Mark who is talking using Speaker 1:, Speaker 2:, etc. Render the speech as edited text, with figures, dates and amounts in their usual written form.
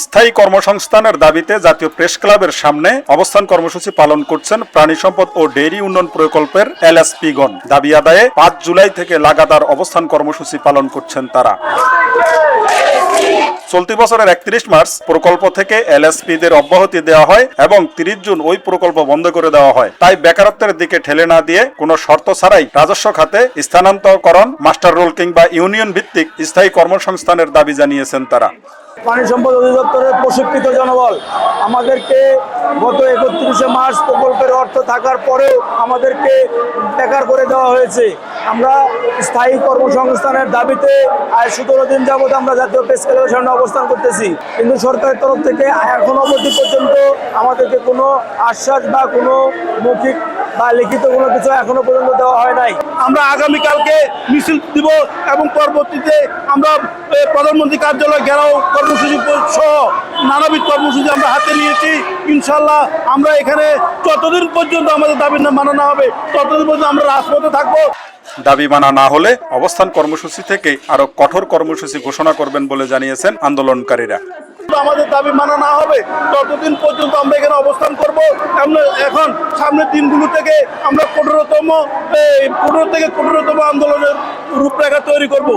Speaker 1: স্থায়ী কর্মসংস্থানের দাবিতে জাতীয় প্রেস ক্লাবের সামনে অবস্থান কর্মসূচি পালন করছেন প্রাণী সম্পদ ও ডেইরি উন্নয়ন প্রকল্পের এলএসপিগণ। দাবি আদায়ে ৫ জুলাই থেকে লাগাতার অবস্থান কর্মসূচি পালন করছেন তারা। চলতি বছরের ৩১ মার্চ প্রকল্প থেকে এলএসপিদের অব্যাহতি দেওয়া হয় এবং ৩০ জুন ওই প্রকল্প বন্ধ করে দেওয়া হয়। তাই বেকারত্বের দিকে ঠেলে না দিয়ে কোনো শর্ত ছাড়াই রাজস্ব খাতে স্থানান্তরকরণ, মাস্টার রোল কিংবা ইউনিয়ন ভিত্তিক স্থায়ী কর্মসংস্থানের দাবি জানিয়েছেন তারা।
Speaker 2: পানি সম্পদ অধিদপ্তরের প্রশিক্ষিত জনবল আমাদেরকে গত ৩১শে মার্চ প্রকল্পের অর্থ থাকার পরেও আমাদেরকে বেকার করে দেওয়া হয়েছে। আমরা স্থায়ী কর্মসংস্থানের দাবিতে ১৭ দিন যাবৎ আমরা জাতীয় প্রেস ক্লাবের সামনে অবস্থান করতেছি, কিন্তু সরকারের তরফ থেকে এখন অবধি পর্যন্ত আমাদেরকে কোনো আশ্বাস বা কোনো মৌখিক বা লিখিত কোনো কিছু এখনো পর্যন্ত দেওয়া হয় নাই।
Speaker 3: আমরা আগামীকালকে মিছিল দিব এবং পরবর্তীতে আমরা প্রধানমন্ত্রী কার্যালয় ঘেরাও কর্মসূচি সহ নানাবিধ কর্মসূচি আমরা হাতে নিয়েছি। ইনশাল্লাহ আমরা এখানে যতদিন পর্যন্ত আমাদের দাবি মানা না হবে ততদিন পর্যন্ত আমরা রাজপথে থাকবো।
Speaker 1: দাবি মানা না হলে অবস্থান কর্মসূচি থেকে আরো কঠোর কর্মসূচি ঘোষণা করবেন বলে জানিয়েছেন আন্দোলনকারীরা।
Speaker 3: আমাদের দাবি মানা না হবে ততদিন পর্যন্ত আমরা এখানে অবস্থান করব। এখন সামনের দিনগুলো থেকে আমরা কঠোরতম আন্দোলনের রূপরেখা তৈরি করব।